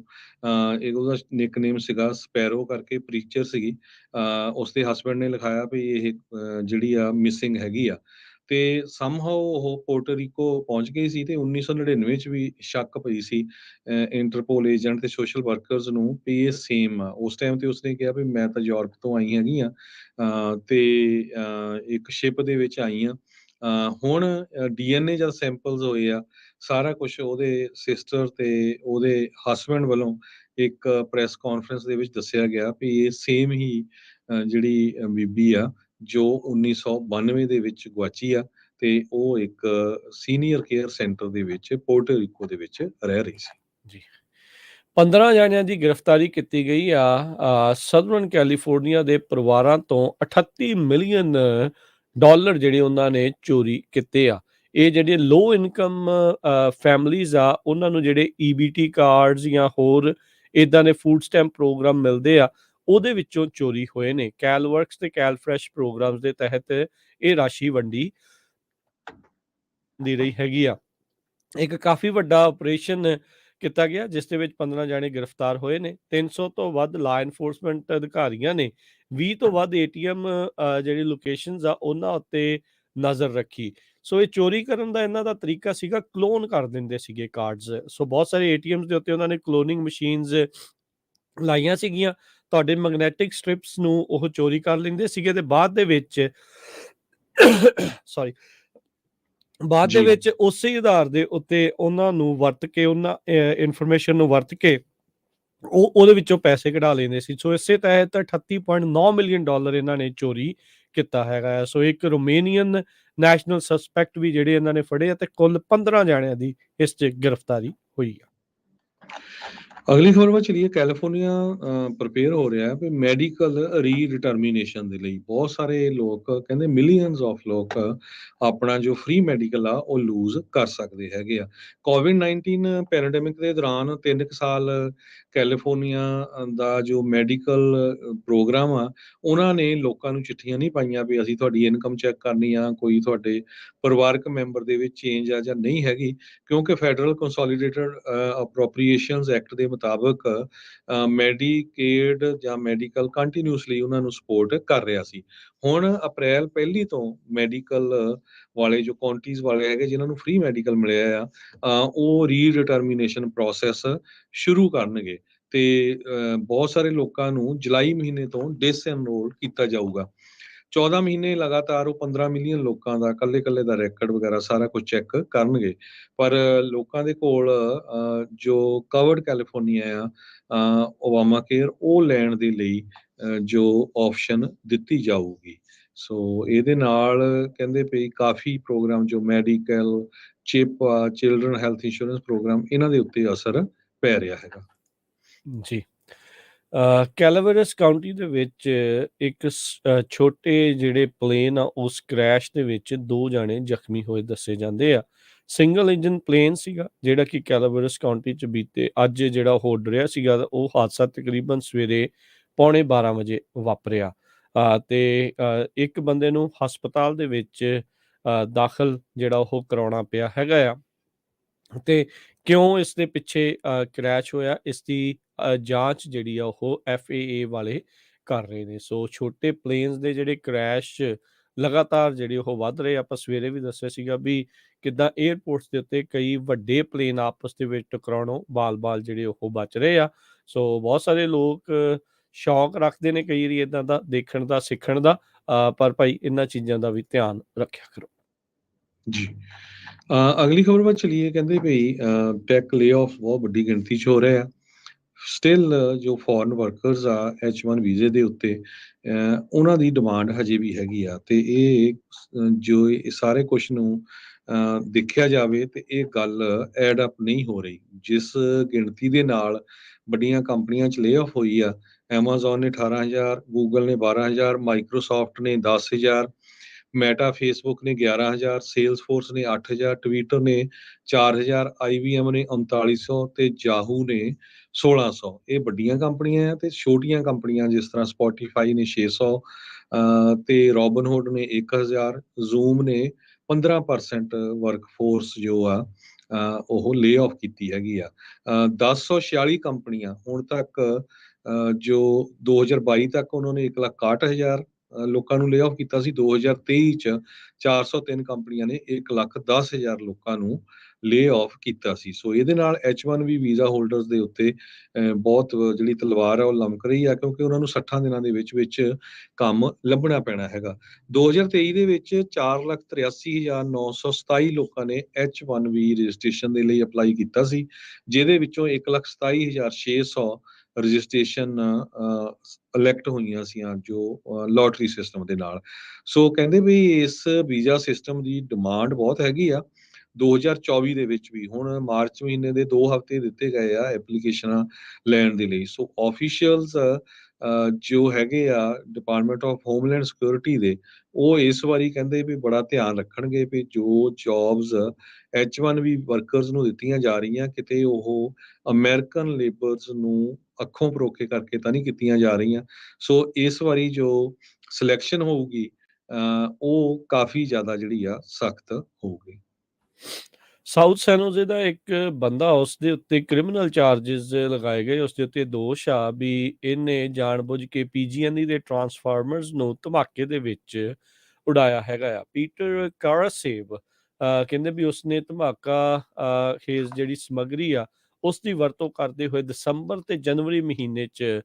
ਉਹਦਾ ਨਿਕਨੇਮ ਸੀਗਾ ਸਪੈਰੋ ਕਰਕੇ, ਪ੍ਰੀਚਰ ਸੀਗੀ। ਉਸਦੇ ਹਸਬੈਂਡ ਨੇ ਲਿਖਾਇਆ ਵੀ ਇਹ ਜਿਹੜੀ ਆ ਮਿਸਿੰਗ ਹੈਗੀ ਆ ਤੇ ਸਮਹਾਉ ਉਹ ਪੋਰਟੋ ਰੀਕੋ ਪਹੁੰਚ ਗਈ ਸੀ ਤੇ 1999 'ਚ ਵੀ ਸ਼ੱਕ ਪਈ ਸੀ ਇੰਟਰਪੋਲ ਏਜੰਟ ਤੇ ਸੋਸ਼ਲ ਵਰਕਰਸ ਨੂੰ ਵੀ ਇਹ ਸੇਮ ਆ। ਉਸ ਟਾਈਮ ਤੇ ਉਸਨੇ ਕਿਹਾ ਵੀ ਮੈਂ ਤਾਂ ਯੂਰਪ ਤੋਂ ਆਈ ਹੈਗੀ ਆ ਤੇ ਇੱਕ ਸ਼ਿਪ ਦੇ ਵਿੱਚ ਆਈ ਆ। ਹੁਣ DNA ਜਦ ਸੈਂਪਲਸ ਹੋਏ ਆ, ਸਾਰਾ ਕੁਝ ਉਹਦੇ ਸਿਸਟਰ ਤੇ ਉਹਦੇ ਹਸਬੈਂਡ ਵੱਲੋਂ ਇੱਕ ਪ੍ਰੈਸ ਕਾਨਫਰੰਸ ਦੇ ਵਿੱਚ ਦੱਸਿਆ ਗਿਆ ਵੀ ਇਹ ਸੇਮ ਹੀ ਜਿਹੜੀ ਬੀਬੀ ਆ ਜੋ 1992 ਦੇ ਵਿੱਚ ਗਵਾਚੀ ਆ ਤੇ ਉਹ ਇੱਕ ਸੀਨੀਅਰ ਕੇਅਰ ਸੈਂਟਰ ਦੇ ਵਿੱਚ ਪੋਰਟੋ ਰੀਕੋ ਦੇ ਵਿੱਚ ਰਹਿ ਰਹੀ ਸੀ। ਜੀ, 15 ਜਣਿਆਂ ਦੀ ਗ੍ਰਿਫਤਾਰੀ ਕੀਤੀ ਗਈ ਆ। ਸਦਰਨ ਕੈਲੀਫੋਰਨੀਆ ਦੇ ਪਰਿਵਾਰਾਂ ਤੋਂ 38 ਮਿਲੀਅਨ ਡਾਲਰ ਜਿਹੜੇ ਉਹਨਾਂ ਨੇ ਚੋਰੀ ਕੀਤੇ ਆ। ਇਹ ਜਿਹੜੇ ਲੋ ਇਨਕਮ ਫੈਮਲੀਜ਼ ਆ ਉਹਨਾਂ ਨੂੰ ਜਿਹੜੇ EBT ਕਾਰਡਸ ਜਾਂ ਹੋਰ ਇਦਾਂ ਦੇ ਫੂਡ ਸਟੈਂਪ ਪ੍ਰੋਗਰਾਮ ਮਿਲਦੇ ਆ ਉਹਦੇ ਵਿੱਚੋਂ ਚੋਰੀ ਹੋਏ ਨੇ। ਕੈਲਵਰਕਸ ਤੇ ਕੈਲਫਰੈਸ਼ ਪ੍ਰੋਗਰਾਮਸ ਦੇ ਤਹਿਤ ਇਹ ਰਾਸ਼ੀ ਵੰਡੀ ਦੀ ਰਹੀ ਹੈਗੀ ਆ। ਇੱਕ ਕਾਫੀ ਵੱਡਾ ਆਪਰੇਸ਼ਨ ਕੀਤਾ ਗਿਆ ਜਿਸ ਦੇ ਵਿੱਚ 15 ਜਾਣੇ ਗ੍ਰਿਫਤਾਰ ਹੋਏ ਨੇ। 300 ਤੋਂ ਵੱਧ ਲਾ ਐਨਫੋਰਸਮੈਂਟ ਅਧਿਕਾਰੀਆਂ ਨੇ 20 ਤੋਂ ਵੱਧ ATM ਜਿਹੜੀ ਲੋਕੇਸ਼ਨਸ ਆ ਉਹਨਾਂ ਉੱਤੇ ਨਜ਼ਰ ਰੱਖੀ। ਸੋ ਇਹ ਚੋਰੀ ਕਰਨ ਦਾ ਇਹਨਾਂ ਦਾ ਤਰੀਕਾ ਸੀਗਾ, ਕਲੋਨ ਕਰ ਦਿੰਦੇ ਸੀਗੇ ਕਾਰਡਸ। ਸੋ ਬਹੁਤ ਸਾਰੇ ATMs ਦੇ ਉੱਤੇ ਉਹਨਾਂ ਨੇ ਕਲੋਨਿੰਗ ਮਸ਼ੀਨਸ ਲਾਈਆਂ ਸੀਗੀਆਂ। ਤੁਹਾਡੇ ਮੈਗਨੈਟਿਕ ਸਟ੍ਰਿਪਸ ਨੂੰ ਉਹ ਚੋਰੀ ਕਰ ਲੈਂਦੇ ਸੀਗੇ ਤੇ ਬਾਅਦ ਦੇ ਵਿੱਚ ਸੌਰੀ ਬਾਅਦ ਦੇ ਵਿੱਚ ਉਸੇ ਆਧਾਰ ਦੇ ਉੱਤੇ ਉਹਨਾਂ ਨੂੰ ਵਰਤ ਕੇ ਉਹਨਾਂ ਇਨਫੋਰਮੇਸ਼ਨ ਨੂੰ ਵਰਤ ਕੇ ਉਹਦੇ ਵਿੱਚੋਂ ਪੈਸੇ ਕਢਾ ਲੈਂਦੇ ਸੀ। ਸੋ ਇਸੇ ਤਹਿਤ 38.9 ਮਿਲੀਅਨ ਡਾਲਰ ਇਹਨਾਂ ਨੇ ਚੋਰੀ ਕੀਤਾ ਹੈਗਾ। ਸੋ ਇੱਕ ਰੋਮੇਨੀਅਨ ਨੈਸ਼ਨਲ ਸਸਪੈਕਟ ਵੀ ਜਿਹੜੇ ਇਹਨਾਂ ਨੇ ਫੜੇ ਆ ਤੇ ਕੁੱਲ 15 ਜਾਣਿਆਂ ਦੀ ਇਸ 'ਚ ਗ੍ਰਿਫਤਾਰੀ ਹੋਈ ਆ। ਅਗਲੀ ਖਬਰ ਵੱਲ ਚਲੀਏ। ਕੈਲੀਫੋਰਨੀਆ ਪ੍ਰਪੇਅਰ ਹੋ ਰਿਹਾ ਵੀ ਮੈਡੀਕਲ ਰੀਡਿਟਰਮੀਨੇਸ਼ਨ ਦੇ ਲਈ। ਬਹੁਤ ਸਾਰੇ ਲੋਕ ਕਹਿੰਦੇ ਮਿਲੀਅਨਸ ਆਫ ਲੋਕ ਆਪਣਾ ਜੋ ਫ੍ਰੀ ਮੈਡੀਕਲ ਆ ਉਹ ਲੂਜ਼ ਕਰ ਸਕਦੇ ਹੈਗੇ ਆ। COVID-19 ਪੈਂਡੇਮਿਕ ਦੇ ਦੌਰਾਨ 3 ਸਾਲ ਕੈਲੀਫੋਰਨੀਆ ਦਾ ਜੋ ਮੈਡੀਕਲ ਪ੍ਰੋਗਰਾਮ ਆ ਉਹਨਾਂ ਨੇ ਲੋਕਾਂ ਨੂੰ ਚਿੱਠੀਆਂ ਨਹੀਂ ਪਾਈਆਂ ਵੀ ਅਸੀਂ ਤੁਹਾਡੀ ਇਨਕਮ ਚੈੱਕ ਕਰਨੀ ਆ, ਕੋਈ ਤੁਹਾਡੇ ਪਰਿਵਾਰਕ ਮੈਂਬਰ ਦੇ ਵਿੱਚ ਚੇਂਜ ਆ ਜਾਂ ਨਹੀਂ ਹੈਗੀ, ਕਿਉਂਕਿ ਫੈਡਰਲ ਕੰਸੋਲੀਡੇਟਡ ਅਪਰੋਪਰੀਏਸ਼ਨਸ ਐਕਟ ਦੇ ਮੁਤਾਬਕ ਮੈਡੀਕੇਡ ਜਾਂ ਮੈਡੀਕਲ ਕੰਟੀਨਿਊਸਲੀ ਉਹਨਾਂ ਨੂੰ ਸਪੋਰਟ ਕਰ ਰਿਹਾ ਸੀ। ਹੁਣ ਅਪ੍ਰੈਲ 1 ਤੋਂ ਮੈਡੀਕਲ ਵਾਲੇ ਜੋ ਕਾਉਂਟੀਜ਼ ਵਾਲੇ ਹੈਗੇ ਜਿਨ੍ਹਾਂ ਨੂੰ ਫ੍ਰੀ ਮੈਡੀਕਲ ਮਿਲਿਆ ਆ, ਉਹ ਰੀਡਿਟਰਮੀਨੇਸ਼ਨ ਪ੍ਰੋਸੈਸ ਸ਼ੁਰੂ ਕਰਨਗੇ ਤੇ ਬਹੁਤ ਸਾਰੇ ਲੋਕਾਂ ਨੂੰ ਜੁਲਾਈ ਮਹੀਨੇ ਤੋਂ ਡਿਸਐਨਰੋਲ ਕੀਤਾ ਜਾਊਗਾ। 14 ਮਹੀਨੇ ਲਗਾਤਾਰ ਉਹ 15 ਮਿਲੀਅਨ ਲੋਕਾਂ ਦਾ ਕੱਲੇ ਦਾ ਰੈਕਡ ਵਗੈਰਾ ਸਾਰਾ ਕੁਝ ਚੈੱਕ ਕਰਨਗੇ। ਪਰ ਲੋਕਾਂ ਦੇ ਕੋਲ ਜੋ ਕਵਰਡ ਕੈਲੀਫੋਰਨੀਆ ਆ ਓਬਾਮਾ ਕੇਅਰ ਉਹ ਲੈਣ ਦੇ ਲਈ ਜੋ ਆਪਸ਼ਨ ਦਿੱਤੀ ਜਾਊਗੀ। ਸੋ ਇਹਦੇ ਨਾਲ ਕਹਿੰਦੇ ਪਈ ਕਾਫੀ ਪ੍ਰੋਗਰਾਮ ਜੋ medical CHIP children health insurance program ਇਹਨਾਂ ਦੇ ਉੱਤੇ ਅਸਰ ਪੈ ਰਿਹਾ ਹੈਗਾ। ਜੀ। ਕੈਲਾਵੇਰਸ ਕਾਊਂਟੀ ਦੇ ਵਿੱਚ ਇੱਕ ਛੋਟੇ ਜਿਹੜੇ ਪਲੇਨ ਆ ਉਸ ਕ੍ਰੈਸ਼ ਦੇ ਵਿੱਚ 2 ਜਾਣੇ ਜ਼ਖਮੀ ਹੋਏ ਦੱਸੇ ਜਾਂਦੇ ਆ। ਸਿੰਗਲ ਇੰਜਨ ਪਲੇਨ ਸੀਗਾ ਜਿਹੜਾ ਕਿ ਕੈਲਾਵੇਰਸ ਕਾਊਂਟੀ 'ਚ ਬੀਤੇ ਅੱਜ ਜਿਹੜਾ ਉਹ ਉੱਡ ਰਿਹਾ ਸੀਗਾ ਉਹ ਹਾਦਸਾ ਤਕਰੀਬਨ ਸਵੇਰੇ 11:45 ਵਜੇ ਵਾਪਰਿਆ। ਤੇ ਇੱਕ ਬੰਦੇ ਨੂੰ ਹਸਪਤਾਲ ਦੇ ਵਿੱਚ ਦਾਖਲ ਜਿਹੜਾ ਉਹ ਕਰਾਉਣਾ ਪਿਆ ਹੈਗਾ ਆ। ਤੇ ਕਿਉਂ ਇਸ ਦੇ ਪਿੱਛੇ ਕ੍ਰੈਸ਼ ਹੋਇਆ ਇਸ ਦੀ ਜਾਂਚ ਜਿਹੜੀ ਆ ਉਹ FAA ਵਾਲੇ ਕਰ ਰਹੇ ਨੇ। ਸੋ ਛੋਟੇ ਪਲੇਨਸ ਦੇ ਜਿਹੜੇ ਕ੍ਰੈਸ਼ ਲਗਾਤਾਰ ਜਿਹੜੇ ਉਹ ਵੱਧ ਰਹੇ। ਆਪਾਂ ਸਵੇਰੇ ਵੀ ਦੱਸਿਆ ਸੀਗਾ ਵੀ ਕਿੱਦਾਂ 에ਅਰਪੋਰਟਸ ਦੇ ਉੱਤੇ ਕਈ ਵੱਡੇ ਪਲੇਨ ਆਪਸ ਦੇ ਵਿੱਚ ਟਕਰਾਉਣੋਂ ਬਾਲ-ਬਾਲ ਜਿਹੜੇ ਉਹ ਬਚ ਰਹੇ ਆ। ਸੋ ਬਹੁਤ ਸਾਰੇ ਲੋਕ ਸ਼ੌਕ ਰੱਖਦੇ ਨੇ ਕਈ ਵਾਰੀ ਇੱਦਾਂ ਦਾ ਦੇਖਣ ਦਾ, ਸਿੱਖਣ ਦਾ, ਪਰ ਭਾਈ ਇਹਨਾਂ ਚੀਜ਼ਾਂ ਦਾ ਵੀ ਧਿਆਨ ਰੱਖਿਆ ਕਰੋ। ਜੀ। ਅਗਲੀ ਖਬਰ ਵੱਲ ਚਲੀਏ। ਕਹਿੰਦੇ ਭਈ ਟੈਕ ਲੇਆਫ ਬਹੁਤ ਵੱਡੀ ਗਿਣਤੀ 'ਚ ਹੋ ਰਹੇ ਆ। ਸਟਿਲ ਜੋ ਫੋਰਨ ਵਰਕਰਸ ਆ H1 ਵੀਜ਼ੇ ਦੇ ਉੱਤੇ ਉਹਨਾਂ ਦੀ ਡਿਮਾਂਡ ਹਜੇ ਵੀ ਹੈਗੀ ਆ ਤੇ ਇਹ ਜੋ ਇਹ ਸਾਰੇ ਕੁਛ ਨੂੰ ਦੇਖਿਆ ਜਾਵੇ ਤੇ ਇਹ ਗੱਲ ਐਡ ਅਪ ਨਹੀਂ ਹੋ ਰਹੀ। ਜਿਸ ਗਿਣਤੀ ਦੇ ਨਾਲ ਵੱਡੀਆਂ ਕੰਪਨੀਆਂ 'ਚ ਲੇਆਫ ਹੋਈ ਆ, ਐਮਾਜ਼ੋਨ ਨੇ 18,000, ਗੂਗਲ ਨੇ 12,000, ਮਾਈਕਰੋਸਾਫਟ ਨੇ 10,000, ਮੈਟਾ ਫੇਸਬੁੱਕ ਨੇ 11,000, ਸੇਲਸਫੋਰਸ ਨੇ 8,000, ਟਵਿੱਟਰ ਨੇ 4,000, IBM ਨੇ 3900 ਤੇ ਯਾਹੂ ਨੇ 1600। ਇਹ ਵੱਡੀਆਂ ਕੰਪਨੀਆਂ ਆ ਤੇ ਛੋਟੀਆਂ ਕੰਪਨੀਆਂ ਜਿਸ ਤਰ੍ਹਾਂ ਸਪੋਟੀਫਾਈ ਨੇ 600 ਤੇ ਰੋਬਨਹੁੱਡ ਨੇ 1,000, ਜ਼ੂਮ ਨੇ 15% ਵਰਕਫੋਰਸ ਜੋ ਆ ਉਹ ਲੇ ਆਫ ਕੀਤੀ ਹੈਗੀ ਆ। 1046 ਕੰਪਨੀਆਂ ਹੁਣ ਤੱਕ ਜੋ 2022 ਤੱਕ ਉਹਨਾਂ ਨੇ 1,61,000 ਲੋਕਾਂ ਨੂੰ ਲੇ ਆਫ ਕੀਤਾ ਸੀ। 2023 ਚ 403 ਕੰਪਨੀਆਂ ਨੇ 1,10,000 ਲੋਕਾਂ ਨੂੰ ਲੇ ਆਫ ਕੀਤਾ ਸੀ। ਸੋ ਇਹਦੇ ਨਾਲ H1B ਵੀਜ਼ਾ ਹੋਲਡਰਸ ਦੇ ਉੱਤੇ ਬਹੁਤ ਜਿਹੜੀ ਤਲਵਾਰ ਆ ਉਹ ਲਮਕ ਰਹੀ ਆ, ਕਿਉਂਕਿ ਉਹਨਾਂ ਨੂੰ 60 ਦਿਨਾਂ ਦੇ ਵਿੱਚ ਕੰਮ ਲੱਭਣਾ ਪੈਣਾ ਹੈਗਾ। 2023 ਦੇ ਵਿੱਚ 4,83,927 ਲੋਕਾਂ ਨੇ H1B ਰਜਿਸਟ੍ਰੇਸ਼ਨ ਦੇ ਲਈ ਅਪਲਾਈ ਕੀਤਾ ਸੀ, ਜਿਹਦੇ ਵਿੱਚੋਂ 1,27,600 ਰਜਿਸਟ੍ਰੇਸ਼ਨ ਇਲੈਕਟ ਹੋਈਆਂ ਸੀਆਂ ਜੋ ਲੋਟਰੀ ਸਿਸਟਮ ਦੇ ਨਾਲ। ਸੋ ਕਹਿੰਦੇ ਵੀ ਇਸ ਵੀਜ਼ਾ ਸਿਸਟਮ ਦੀ ਡਿਮਾਂਡ ਬਹੁਤ ਹੈਗੀ ਆ। 2024 ਦੇ ਵਿੱਚ ਵੀ ਹੁਣ ਮਾਰਚ ਮਹੀਨੇ ਦੇ 2 ਹਫ਼ਤੇ ਦਿੱਤੇ ਗਏ ਆ ਐਪਲੀਕੇਸ਼ਨਾਂ ਲੈਣ ਦੇ ਲਈ। ਸੋ ਆਫੀਸ਼ੀਅਲਸ ਜੋ ਹੈਗੇ ਆ ਡਿਪਾਰਟਮੈਂਟ ਆਫ ਹੋਮਲੈਂਡ ਸਿਕਿਉਰਿਟੀ ਦੇ, ਉਹ ਇਸ ਵਾਰੀ ਕਹਿੰਦੇ ਵੀ ਬੜਾ ਧਿਆਨ ਰੱਖਣਗੇ ਵੀ ਜੋ ਜੌਬਸ H1B ਵਰਕਰਸ ਨੂੰ ਦਿੱਤੀਆਂ ਜਾ ਰਹੀਆਂ ਕਿਤੇ ਉਹ ਅਮਰੀਕਨ ਲੇਬਰਸ ਨੂੰ ਅੱਖੋਂ ਪਰੋਖੇ ਕਰਕੇ ਤਾਂ ਨਹੀਂ ਕੀਤੀਆਂ ਜਾ ਰਹੀਆਂ। ਸੋ ਇਸ ਵਾਰੀ ਜੋ ਸਿਲੈਕਸ਼ਨ ਹੋਊਗੀ ਉਹ ਕਾਫੀ ਜ਼ਿਆਦਾ ਜਿਹੜੀ ਆ ਸਖਤ ਹੋਊਗੀ। ਸਾਊਥ ਸੈਨੋਜ਼ੇ ਦਾ ਇੱਕ ਬੰਦਾ ਉਸ ਦੇ ਉੱਤੇ ਕ੍ਰਿਮੀਨਲ ਚਾਰजेस ਲਗਾਏ ਗਏ। ਉਸ ਦੇ ਉੱਤੇ ਦੋਸ਼ ਆ ਵੀ ਇਹਨੇ ਜਾਣਬੁੱਝ ਕੇ PG&E ਦੇ ਟਰਾਂਸਫਾਰਮਰਸ ਨੂੰ ਧਮਾਕੇ ਦੇ ਵਿੱਚ ਉਡਾਇਆ ਹੈਗਾ ਆ। ਪੀਟਰ ਕਾਰਾਸੇਵ ਕਹਿੰਦੇ ਵੀ ਉਸਨੇ ਧਮਾਕਾ ਖੇਜ਼ ਜਿਹੜੀ ਸਮੱਗਰੀ ਆ ਉਸ ਦੀ ਵਰਤੋਂ ਕਰਦੇ ਹੋਏ ਦਸੰਬਰ ਤੇ ਜਨਵਰੀ ਮਹੀਨੇ 'ਚ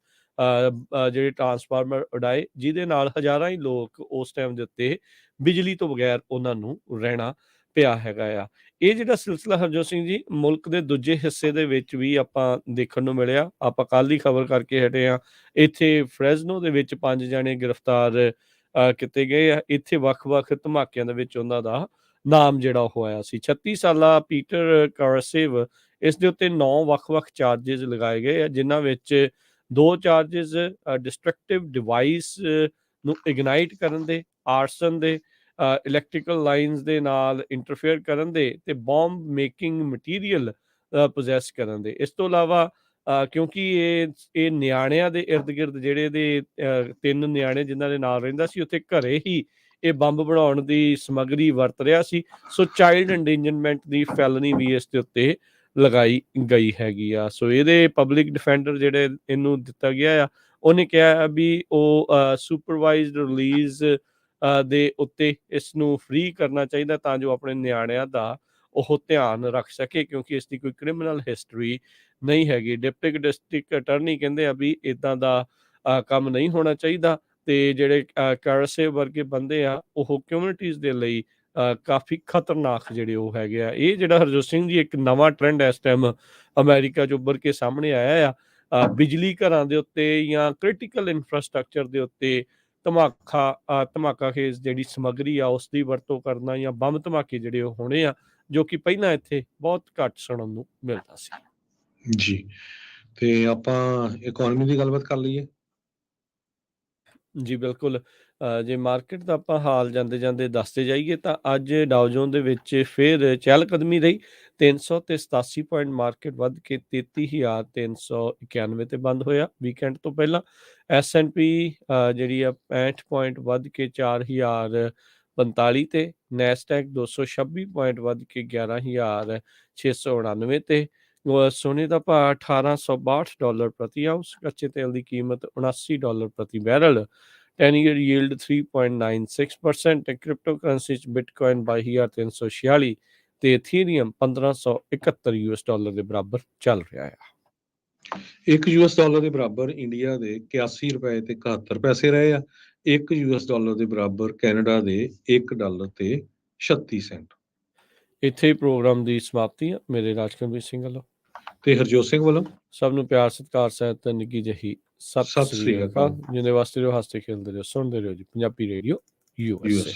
ਜਿਹੜੇ ਟਰਾਂਸਫਾਰਮਰ ਉਡਾਏ, ਜਿਹਦੇ ਨਾਲ ਹਜ਼ਾਰਾਂ ਹੀ ਲੋਕ ਉਸ ਟਾਈਮ ਦੇ ਉੱਤੇ ਬਿਜਲੀ ਤੋਂ ਬਗੈਰ ਉਹਨਾਂ ਨੂੰ ਰਹਿਣਾ ਪਿਆ ਹੈਗਾ ਆ। ਇਹ ਜਿਹੜਾ ਸਿਲਸਿਲਾ ਹਰਜੋਤ ਸਿੰਘ ਜੀ ਮੁਲਕ ਦੇ ਦੂਜੇ ਹਿੱਸੇ ਦੇ ਵਿੱਚ ਵੀ ਆਪਾਂ ਦੇਖਣ ਨੂੰ ਮਿਲਿਆ। ਆਪਾਂ ਕੱਲ੍ਹ ਹੀ ਖਬਰ ਕਰਕੇ ਹਟੇ ਹਾਂ। ਇੱਥੇ ਫਰੈਜ਼ਨੋ ਦੇ ਵਿੱਚ 5 ਜਣੇ ਗ੍ਰਿਫਤਾਰ ਕੀਤੇ ਗਏ ਆ। ਇੱਥੇ ਵੱਖ-ਵੱਖ ਧਮਾਕਿਆਂ ਦੇ ਵਿੱਚ ਉਹਨਾਂ ਦਾ ਨਾਮ ਜਿਹੜਾ ਉਹ ਆਇਆ ਸੀ। 36 ਸਾਲਾ ਪੀਟਰ ਕਾਰਾਸੇਵ, ਇਸ ਦੇ ਉੱਤੇ 9 ਵੱਖ-ਵੱਖ ਚਾਰजेस ਲਗਾਏ ਗਏ ਆ, ਜਿਨ੍ਹਾਂ ਵਿੱਚ 2 ਚਾਰजेस ਡਿਸਟਰਕਟਿਵ ਡਿਵਾਈਸ ਨੂੰ ਇਗਨਾਈਟ ਕਰਨ ਦੇ, ਆਰਸਨ ਦੇ, ਇਲੈਕਟ੍ਰੀਕਲ ਲਾਈਨਸ ਦੇ ਨਾਲ ਇੰਟਰਫੇਅਰ ਕਰਨ ਦੇ ਤੇ ਬੌਂਬ ਮੇਕਿੰਗ ਮਟੀਰੀਅਲ ਪੋਜੈਸ ਕਰਨ ਦੇ। ਇਸ ਤੋਂ ਇਲਾਵਾ ਕਿਉਂਕਿ ਇਹ ਨਿਆਣਿਆਂ ਦੇ ਇਰਦ ਗਿਰਦ ਜਿਹੜੇ ਇਹਦੇ 3 ਨਿਆਣੇ ਜਿਨ੍ਹਾਂ ਦੇ ਨਾਲ ਰਹਿੰਦਾ ਸੀ, ਉੱਥੇ ਘਰੇ ਹੀ ਇਹ ਬੰਬ ਬਣਾਉਣ ਦੀ ਸਮੱਗਰੀ ਵਰਤ ਰਿਹਾ ਸੀ। ਸੋ ਚਾਈਲਡ ਐਂਡੇਂਜਰਮੈਂਟ ਦੀ ਫੈਲਨੀ ਵੀ ਇਸ ਦੇ ਉੱਤੇ ਲਗਾਈ ਗਈ ਹੈਗੀ ਆ। ਸੋ ਇਹਦੇ ਪਬਲਿਕ ਡਿਫੈਂਡਰ ਜਿਹੜੇ ਇਹਨੂੰ ਦਿੱਤਾ ਗਿਆ ਆ, ਉਹਨੇ ਕਿਹਾ ਵੀ ਉਹ ਸੁਪਰਵਾਈਜ਼ਡ ਰਿਲੀਜ਼ ਦੇ ਉੱਤੇ ਇਸ ਨੂੰ ਫ੍ਰੀ ਕਰਨਾ ਚਾਹੀਦਾ, ਤਾਂ ਜੋ ਆਪਣੇ ਨਿਆਣਿਆਂ ਦਾ ਉਹ ਧਿਆਨ ਰੱਖ ਸਕੇ, ਕਿਉਂਕਿ ਇਸ ਦੀ ਕੋਈ ਕ੍ਰਿਮੀਨਲ ਹਿਸਟਰੀ ਨਹੀਂ ਹੈਗੀ। ਡਿਪਟੀ ਡਿਸਟ੍ਰਿਕਟ ਅਟਰਨੀ ਕਹਿੰਦੇ ਆ ਵੀ ਇਦਾਂ ਦਾ ਕੰਮ ਨਹੀਂ ਹੋਣਾ ਚਾਹੀਦਾ, ਤੇ ਜਿਹੜੇ ਕਾਰਸੇ ਵਰਗੇ ਬੰਦੇ ਆ ਉਹ ਕਮਿਊਨਿਟੀਜ਼ ਦੇ ਲਈ ਕਾਫੀ ਖਤਰਨਾਕ ਜਿਹੜੇ ਉਹ ਹੈਗੇ ਆ। ਇਹ ਜਿਹੜਾ ਹਰਜੋਤ ਸਿੰਘ ਜੀ ਇੱਕ ਨਵਾਂ ਟ੍ਰੈਂਡ ਇਸ ਟਾਈਮ ਅਮਰੀਕਾ 'ਚ ਉੱਭਰ ਕੇ ਸਾਹਮਣੇ ਆਇਆ ਆ, ਬਿਜਲੀ ਘਰਾਂ ਦੇ ਉੱਤੇ ਜਾਂ ਕ੍ਰਿਟੀਕਲ ਇਨਫਰਾਸਟਰਕਚਰ ਦੇ ਉੱਤੇ ਧਮਾਕਾ ਖੇਜ਼ ਜਿਹੜੀ ਸਮੱਗਰੀ ਆ ਉਸ ਦੀ ਵਰਤੋਂ ਕਰਨਾ, ਜਾਂ ਬੰਬ ਧਮਾਕੇ ਜਿਹੜੇ ਉਹ ਹੋਣੇ ਆ, ਜੋ ਕਿ ਪਹਿਲਾਂ ਇੱਥੇ ਬਹੁਤ ਘੱਟ ਸੁਣਨ ਨੂੰ ਮਿਲਦਾ ਸੀ। ਜੀ, ਤੇ ਆਪਾਂ ਇਕੋਨਮੀ ਦੀ ਗੱਲਬਾਤ ਕਰ ਲਈਏ। ਜੀ ਬਿਲਕੁਲ। ਜੇ ਮਾਰਕੀਟ ਦਾ ਆਪਾਂ ਹਾਲ ਜਾਂਦੇ ਜਾਂਦੇ ਦੱਸਦੇ ਜਾਈਏ ਤਾਂ ਅੱਜ ਡਾਓ ਜੋਨ ਦੇ ਵਿੱਚ ਫਿਰ ਚਹਿਲਕਦਮੀ ਰਹੀ। 387 ਪੁਆਇੰਟ ਮਾਰਕੀਟ ਵੱਧ ਕੇ 33,391 ਤੇ ਬੰਦ ਹੋਇਆ ਵੀਕਐਂਡ ਤੋਂ ਪਹਿਲਾਂ। S&P ਜਿਹੜੀ ਆ 65 ਪੁਆਇੰਟ ਵੱਧ ਕੇ 4,045 ਤੇ। ਨੈਸਡੈਕ 226 ਪੁਆਇੰਟ ਵੱਧ ਕੇ 11,699 ਤੇ। ਸੋਨੇ ਦਾ ਭਾਅ $1,862 ਪ੍ਰਤੀ ਆਊਂਸ। ਕੱਚੇ ਤੇਲ ਦੀ ਕੀਮਤ $79 ਪ੍ਰਤੀ ਬੈਰਲ। 10 year yield 3.96% ਤੇ ਕ੍ਰਿਪਟੋ ਕਰੰਸੀ 'ਚ ਬਿਟਕੋਇਨ 22,346 ਤੇ ਇਥੀਰੀਅਮ $1,571 ਦੇ ਬਰਾਬਰ ਚੱਲ ਰਿਹਾ ਆ। $1 ਦੇ ਬਰਾਬਰ ਇੰਡੀਆ ਦੇ 81 ਰੁਪਏ ਤੇ 71 ਪੈਸੇ ਰਹੇ ਆ। $1 ਦੇ ਬਰਾਬਰ ਕੈਨੇਡਾ ਦੇ $1 ਤੇ 36 ਸੈਂਟ। ਇੱਥੇ ਹੀ ਪ੍ਰੋਗਰਾਮ ਦੀ ਸਮਾਪਤੀ ਆ। ਮੇਰੇ ਰਾਜਕਰਮਜੀਤ ਸਿੰਘ ਵੱਲੋਂ ਤੇ ਹਰਜੋਤ ਸਿੰਘ ਵੱਲੋਂ ਸਭ ਨੂੰ ਪਿਆਰ ਸਤਿਕਾਰ ਸਹਿਤ ਨਿੱਘੀ ਜਿਹੀ ਸਤਿ ਸਤਿ ਸ੍ਰੀ ਸ੍ਰੀ ਅਕਾਲ। ਅਕਾਲ। ਜਿੰਦੇ ਵਾਸਤੇ ਰਹੋ, ਹੱਸਦੇ ਖੇਲਦੇ ਰਹੋ, ਸੁਣਦੇ ਰਹੋ ਜੀ ਪੰਜਾਬੀ ਰੇਡੀਓ USA।